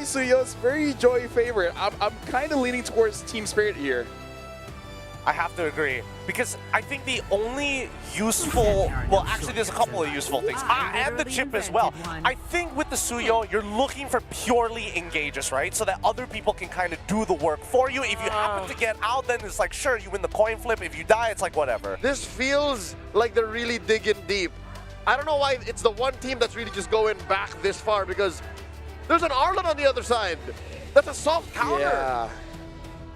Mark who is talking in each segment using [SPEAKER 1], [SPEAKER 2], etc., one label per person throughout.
[SPEAKER 1] Suyo's very Joy favorite. I'm kind of leaning towards Team Spirit here.
[SPEAKER 2] I have to agree, because I think the only useful, well, actually there's a couple of useful things, and the chip as well. I think with the Suyo, you're looking for purely engages, right? So that other people can kind of do the work for you. If you happen to get out, then it's like, sure, you win the coin flip. If you die, it's like, whatever.
[SPEAKER 3] This feels like they're really digging deep. I don't know why it's the one team that's really just going back this far, because there's an Arlen on the other side. That's a soft counter.
[SPEAKER 1] Yeah.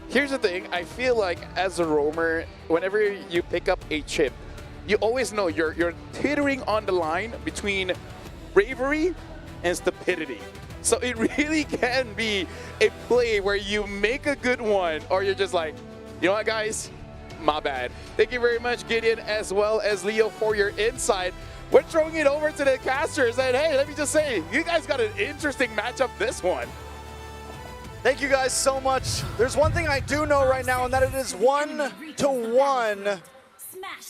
[SPEAKER 1] Here's the thing, I feel like as a roamer, whenever you pick up a chip, you always know you're teetering on the line between bravery and stupidity. So it really can be a play where you make a good one, or you're just like, you know what guys, my bad. Thank you very much, Gideon, as well as Leo, for your insight. We're throwing it over to the casters, and hey, let me just say, you guys got an interesting matchup this one.
[SPEAKER 4] Thank you guys so much. There's one thing I do know right now, and that it is 1-1.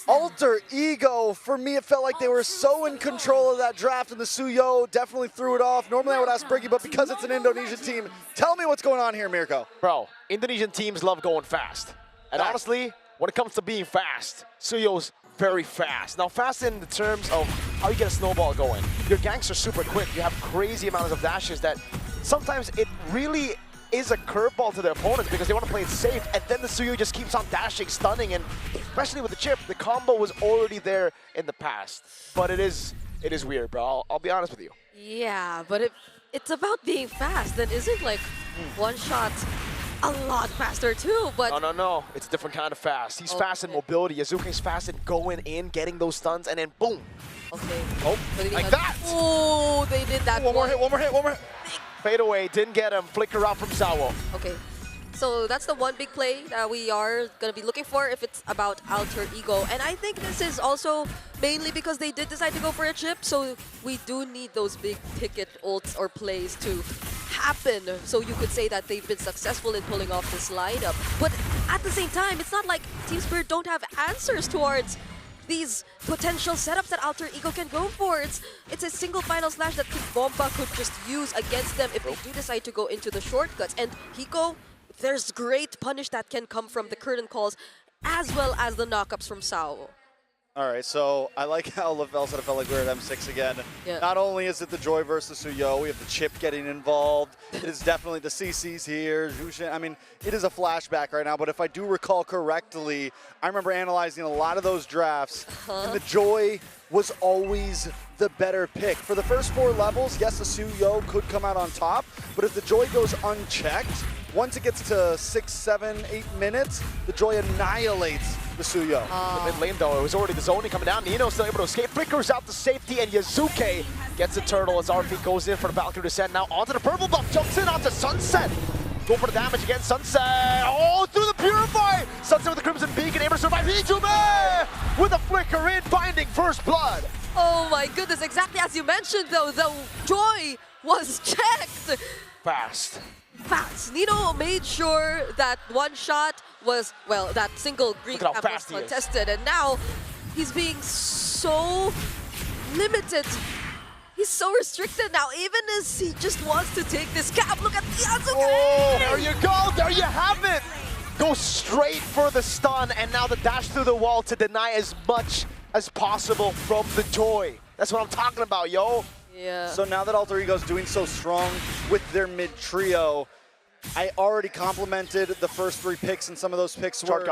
[SPEAKER 4] Alter Ego, for me, it felt like they were so in control of that draft, and the Suyo definitely threw it off. Normally I would ask Briggy, but because it's an Indonesian team, tell me what's going on here, Mirko.
[SPEAKER 5] Bro, Indonesian teams love going fast. And honestly, when it comes to being fast, Suyo's very fast. Now, fast in the terms of how you get a snowball going. Your ganks are super quick. You have crazy amounts of dashes that sometimes it really is a curveball to the opponents because they want to play it safe, and then the Suyo just keeps on dashing, stunning, and especially with the chip, the combo was already there in the past. But it is weird, bro. I'll be honest with you.
[SPEAKER 6] Yeah, but it's about being fast. Then isn't like one shot a lot faster too? But
[SPEAKER 5] No. It's a different kind of fast. He's fast in mobility. Yazuke's fast in going in, getting those stuns, and then boom.
[SPEAKER 6] Okay.
[SPEAKER 5] Oh, like that.
[SPEAKER 6] Oh, they did that.
[SPEAKER 4] One more hit.
[SPEAKER 5] Fade away, didn't get him. Flicker out from Zawo.
[SPEAKER 6] Okay. So that's the one big play that we are going to be looking for if it's about Alter Ego. And I think this is also mainly because they did decide to go for a chip, so we do need those big ticket ults or plays to happen. So you could say that they've been successful in pulling off this lineup. But at the same time, it's not like Team Spirit don't have answers towards these potential setups that Alter Ego can go for. It's a single final slash that Kid Bomba could just use against them if they do decide to go into the shortcuts. And Hiko, there's great punish that can come from the curtain calls as well as the knockups from Sao.
[SPEAKER 4] All right, so I like how Lavelle said it felt like we were at M6 again.
[SPEAKER 6] Yeah.
[SPEAKER 4] Not only is it the Joy versus Suyo, we have the chip getting involved. It is definitely the CCs here, Jushin. I mean, it is a flashback right now, but if I do recall correctly, I remember analyzing a lot of those drafts, and the Joy was always the better pick. For the first 4 levels, yes, the Suyo could come out on top, but if the Joy goes unchecked, once it gets to 6, 7, 8 minutes, the Joy annihilates the Suyo.
[SPEAKER 5] The mid lane, though, it was already the zoning coming down. Nino still able to escape. Flickers out to safety, and Yazuke gets a turtle as RP goes in for the Valkyrie descent. Now onto the purple buff, jumps in onto Sunset. Go for the damage again, Sunset. Oh, through the Purify! Sunset with the Crimson Beacon, able to survive. Hijume with a flicker in, finding first blood.
[SPEAKER 6] Oh my goodness, exactly as you mentioned though, the Joy was checked.
[SPEAKER 5] Fast.
[SPEAKER 6] Nino made sure that one shot was, well, that single green
[SPEAKER 5] Look at how
[SPEAKER 6] cap was
[SPEAKER 5] fast he is.
[SPEAKER 6] contested, and now he's being so limited. He's so restricted now, even as he just wants to take this cap. Look at the Yazuke!
[SPEAKER 5] Oh, there you go, there you have it! Go straight for the stun, and now the dash through the wall to deny as much as possible from the Joy. That's what I'm talking about, yo.
[SPEAKER 6] Yeah.
[SPEAKER 4] So now that Alter Ego's doing so strong with their mid trio, I already complimented the first 3 picks, and some of those picks were...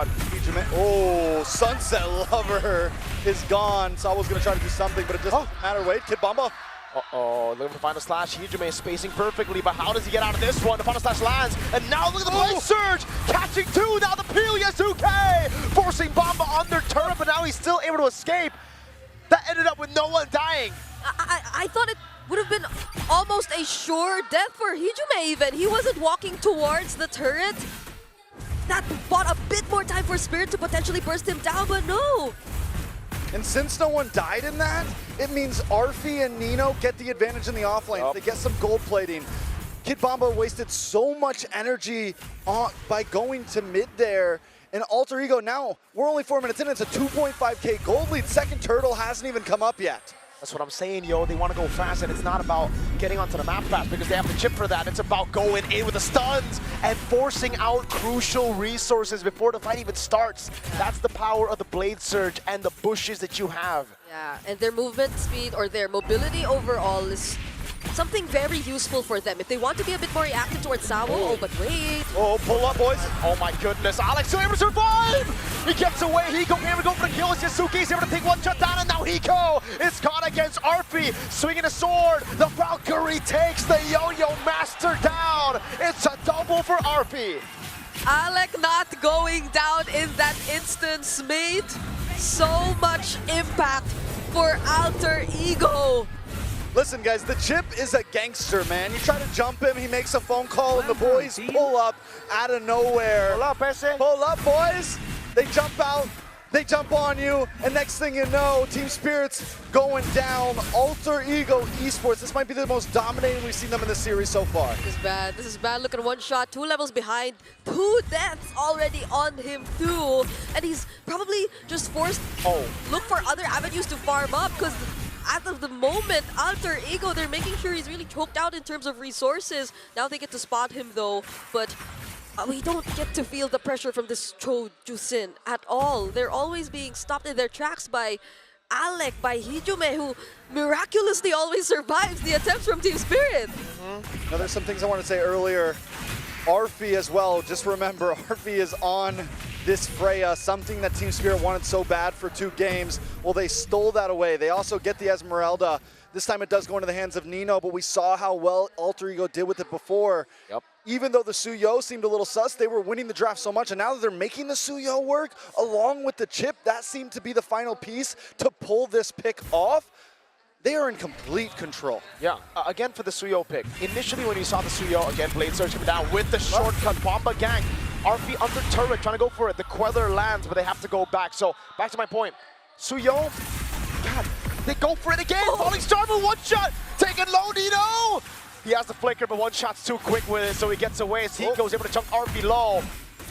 [SPEAKER 4] Oh, Sunset Lover is gone. So I was going to try to do something, but it just doesn't matter. Wait, Kid Bomba.
[SPEAKER 5] Uh-oh, look at the final slash. Hijume is spacing perfectly, but how does he get out of this one? The final slash lands, and now look at the blade surge! Catching 2, now the peel, Yazuke! Forcing Bomba under turret, but now he's still able to escape. That ended up with no one dying.
[SPEAKER 6] I thought it would have been almost a sure death for Hijume even. He wasn't walking towards the turret. That bought a bit more time for Spirit to potentially burst him down, but no.
[SPEAKER 4] And since no one died in that, it means Arfi and Nino get the advantage in the offlane. They get some gold plating. Kid Bomba wasted so much energy by going to mid there. And Alter Ego now, we're only 4 minutes in, it's a 2.5k gold lead. Second turtle hasn't even come up yet.
[SPEAKER 5] That's what I'm saying, yo. They want to go fast, and it's not about getting onto the map fast because they have the chip for that. It's about going in with the stuns and forcing out crucial resources before the fight even starts. That's the power of the Blade Surge and the bushes that you have.
[SPEAKER 6] Yeah, and their movement speed or their mobility overall is something very useful for them. If they want to be a bit more reactive towards Sawo, oh, but wait.
[SPEAKER 4] Oh, pull up, boys.
[SPEAKER 5] Oh my goodness, Alex still able to survive! He gets away, Hiko able to go for the kills. Yasuke's able to take one shot down, and now Hiko is caught against Arfi, swinging a sword. The Valkyrie takes the Yo-Yo Master down. It's a double for Arfi.
[SPEAKER 6] Alec not going down in that instance made so much impact for Alter Ego.
[SPEAKER 4] Listen, guys, the Chip is a gangster, man. You try to jump him, he makes a phone call, and the boys pull up out of nowhere.
[SPEAKER 5] Pull up, Ese.
[SPEAKER 4] Pull up, boys. They jump out, they jump on you, and next thing you know, Team Spirit's going down. Alter Ego Esports, this might be the most dominating we've seen them in the series so far.
[SPEAKER 6] This is bad. This is bad. Look at one shot, 2 levels behind, 2 deaths already on him too. And he's probably just forced look for other avenues to farm up because as of the moment, Alter Ego, they're making sure he's really choked out in terms of resources. Now they get to spot him though, but we don't get to feel the pressure from this Cho Jusin at all. They're always being stopped in their tracks by Alec, by Hijume, who miraculously always survives the attempts from Team Spirit.
[SPEAKER 4] Now, there's some things I want to say earlier. Arfi as well, just remember, Arfi is on this Freya, something that Team Spirit wanted so bad for 2 games. Well, they stole that away. They also get the Esmeralda. This time it does go into the hands of Nino, but we saw how well Alter Ego did with it before.
[SPEAKER 5] Yep.
[SPEAKER 4] Even though the Suyo seemed a little sus, they were winning the draft so much, and now that they're making the Suyo work, along with the chip, that seemed to be the final piece to pull this pick off. They are in complete control.
[SPEAKER 5] Yeah, again for the Suyo pick. Initially when you saw the Suyo, again Blade Surge coming down with the shortcut Bomba Gang. Arfi under turret trying to go for it. The Queller lands, but they have to go back. So back to my point. Suyo, God, they go for it again. Falling Star with one shot. Taking low, Nino. He has the flicker, but one shot's too quick with it, so he gets away as he goes able to chunk Arfi low.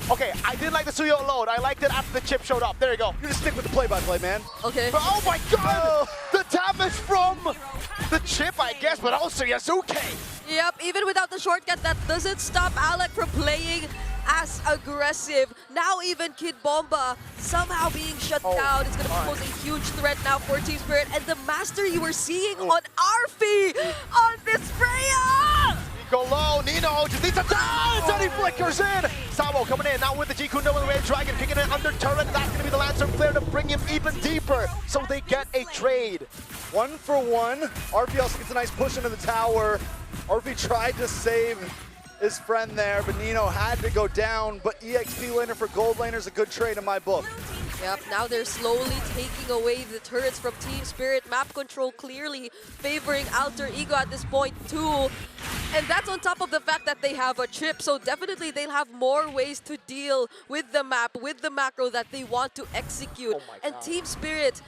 [SPEAKER 5] Okay, I didn't like the Suyo load. I liked it after the chip showed up. There you go.
[SPEAKER 4] You just stick with the play-by-play, man.
[SPEAKER 6] Okay.
[SPEAKER 5] But, oh my god! The damage from the chip, I guess, but also Yasuke.
[SPEAKER 6] Yep, even without the shortcut, that doesn't stop Alec from playing as aggressive. Now even Kid Bomba somehow being shut down. It's going to pose a huge threat now for Team Spirit. And the master you were seeing on Arfi on this Freya!
[SPEAKER 5] Go low, Nino just needs a dance, and he flickers in. Sawo coming in, now with the G-Kundo and the Red Dragon, kicking it under turret. That's going to be the Lancer Flare to bring him even deeper. So they get a trade.
[SPEAKER 4] 1 for 1. Arfi also gets a nice push into the tower. Arfi tried to save his friend there, but Nino had to go down. But EXP laner for gold laner is a good trade in my book.
[SPEAKER 6] Yep, now they're slowly taking away the turrets from Team Spirit. Map control clearly favoring Alter Ego at this point too. And that's on top of the fact that they have a chip, so definitely they'll have more ways to deal with the map, with the macro that they want to execute. And Team Spirit,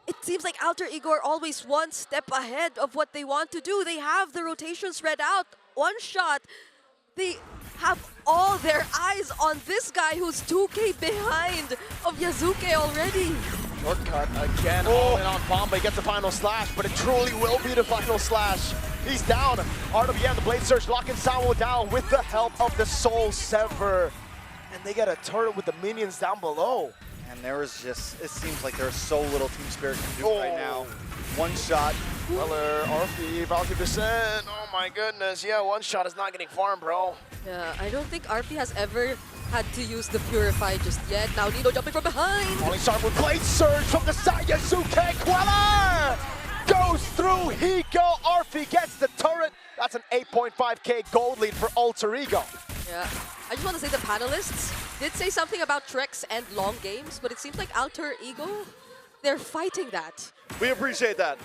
[SPEAKER 6] it seems like Alter Ego are always one step ahead of what they want to do. They have the rotation spread out. One shot, they have all their eyes on this guy who's 2k behind of Yasuke already.
[SPEAKER 5] Shortcut again, all in on Bomba. He gets the final slash, but it truly will be the final slash. He's down. RWM, the Blade Surge, locking Sawo down with the help of the Soul Sever. And they get a turret with the minions down below.
[SPEAKER 4] And there is just, it seems like there's so little Team Spirit can do right now. One shot.
[SPEAKER 5] Weller, Arfi, Valkyrie Descent. Oh my goodness. Yeah, one shot is not getting farmed, bro.
[SPEAKER 6] Yeah, I don't think Arfi has ever had to use the Purify just yet. Now Nino jumping from behind.
[SPEAKER 5] Falling Star with Blade Surge from the side. Yasuke Queller goes through Hiko. Arfi gets the turret. That's an 8.5k gold lead for Alter Ego.
[SPEAKER 6] Yeah, I just want to say the panelists did say something about Trex and long games, but it seems like Alter Ego, they're fighting that.
[SPEAKER 4] We appreciate that.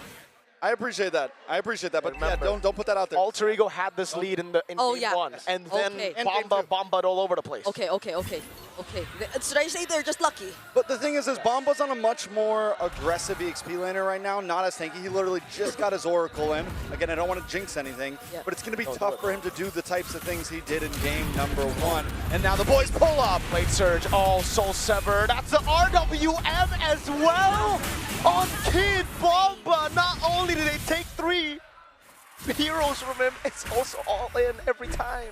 [SPEAKER 4] I appreciate that. But yeah,
[SPEAKER 5] Remember,
[SPEAKER 4] don't put that out there.
[SPEAKER 5] Alter Ego had this lead in game
[SPEAKER 6] yeah.
[SPEAKER 5] 1, and then
[SPEAKER 6] Okay.
[SPEAKER 4] And game two.
[SPEAKER 5] Bomba'd all over the place.
[SPEAKER 6] Okay. Should I say they're just lucky?
[SPEAKER 4] But the thing is Bomba's on a much more aggressive EXP laner right now, not as tanky. He literally just got his Oracle in. Again, I don't want to jinx anything,
[SPEAKER 6] Yeah.
[SPEAKER 4] but it's going to be tough for him to do the types of things he did in game number 1. And now the boys pull up.
[SPEAKER 5] Blade Surge, all Soul Sever. That's the RWM as well on Kid Bomba. Not only did they take 3 heroes from him, it's also all in every time.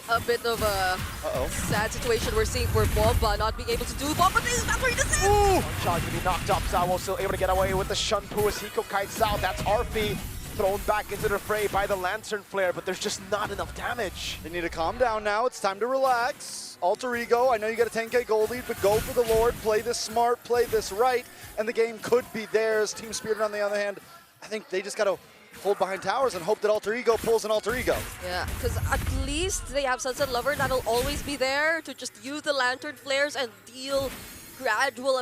[SPEAKER 6] A bit of a sad situation we're seeing for Bomba not being able to do Bomba things. That's where he does it.
[SPEAKER 5] One shot to be knocked up. Zawo still able to get away with the Shunpu as Hiko kites out. That's Arfi thrown back into the fray by the Lantern Flare, but there's just not enough damage.
[SPEAKER 4] They need to calm down now. It's time to relax. Alter Ego, I know you got a 10k gold lead, but go for the Lord. Play this smart, play this right, and the game could be theirs. Team Spirit, on the other hand, I think they just got to hold behind towers and hope that Alter Ego pulls an Alter Ego.
[SPEAKER 6] Yeah, because at least they have Sunset Lover that'll always be there to just use the Lantern Flares and deal gradual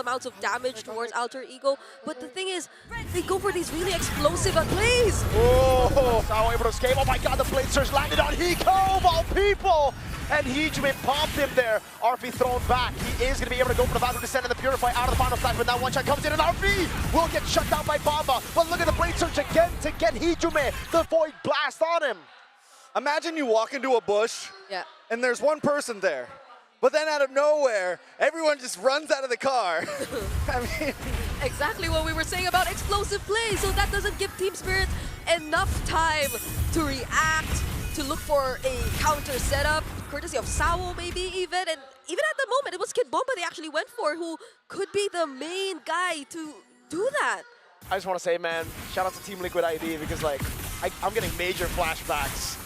[SPEAKER 6] amounts of damage towards Alter Ego. But the thing is, they go for these really explosive plays.
[SPEAKER 5] Oh, Zawo able to escape. Oh my god, the Blade Surge landed on Hiko of all people! And Hijime popped him there. Arfi thrown back. He is going to be able to go for the Valkyrie Descent and the Purify out of the final side, but now one shot comes in and Arfi will get shut down by Bomba. But look at the Blade Surge again to get Hijime. The Void Blast on him.
[SPEAKER 4] Imagine you walk into a bush
[SPEAKER 6] Yeah.
[SPEAKER 4] and there's one person there, but then out of nowhere, everyone just runs out of the car. I mean,
[SPEAKER 6] Exactly what we were saying about explosive plays. So that doesn't give Team Spirit enough time to react, to look for a counter setup, courtesy of Zawo maybe even. And even at the moment, it was Kid Bomba they actually went for, who could be the main guy to do that.
[SPEAKER 5] I just want to say, man, shout out to Team Liquid ID because, like, I'm getting major flashbacks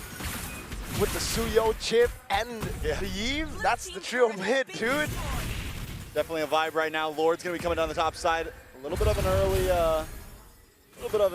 [SPEAKER 5] with the Suyo chip and the Eve. That's the trio mid, dude.
[SPEAKER 4] definitely a vibe right now. Lord's going to be coming down the top side. A little bit of an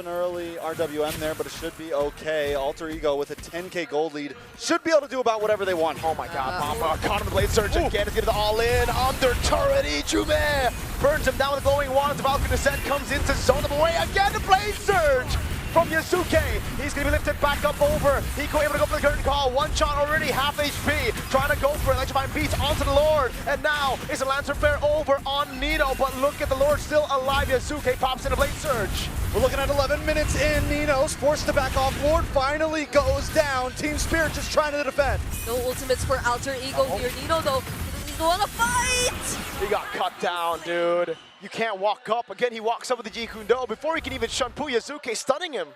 [SPEAKER 4] early RWM there, but it should be okay. Alter Ego with a 10k gold lead should be able to do about whatever they want.
[SPEAKER 5] Oh my god, Bomba caught him the Blade Surge again. It's getting the all-in under turret. Ijume burns him down with the glowing wand. The Valkyrie Descent comes into zone them away again. The Blade Surge from Yasuke. He's going to be lifted back up over. Hiko able to go for the curtain call. One shot already, half HP. Trying to go for it. Electrifying beats onto the Lord. And now it's a Lancer Flare over on Nino. But look at the Lord still alive. Yasuke pops in a Blade Surge.
[SPEAKER 4] We're looking at 11 minutes in. Nino's forced to back off. Lord finally goes down. Team Spirit just trying to defend.
[SPEAKER 6] No ultimates for Alter Ego here. Nino, though, doesn't want to fight!
[SPEAKER 5] He got cut down, dude. You can't walk up. Again, he walks up with the Jikundo before he can even Shunpu Yasuke, stunning him.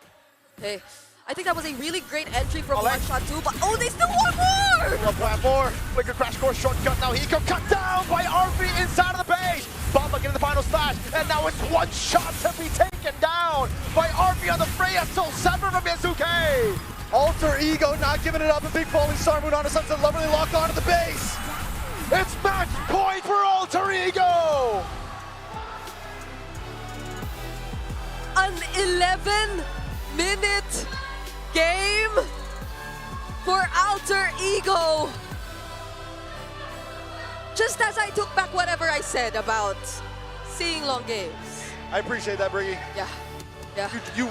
[SPEAKER 6] Hey, I think that was a really great entry from
[SPEAKER 5] Alex.
[SPEAKER 6] One Shot 2, but oh, they still want more!
[SPEAKER 5] One plan more. Flicker Crash Course shortcut. Now Hiko cut down by Arfi inside of the base. Bomba getting the final slash, and now it's one shot to be taken down by Arfi on the Freya Soul Sever from Yasuke.
[SPEAKER 4] Alter Ego not giving it up. A big falling star moon on a Sunset Lover. They lock onto the base.
[SPEAKER 5] It's match point for Alter Ego.
[SPEAKER 6] An 11-minute game for Alter Ego. Just as I took back whatever I said about seeing long games.
[SPEAKER 4] I appreciate that, Briggy.
[SPEAKER 6] Yeah, yeah.
[SPEAKER 4] You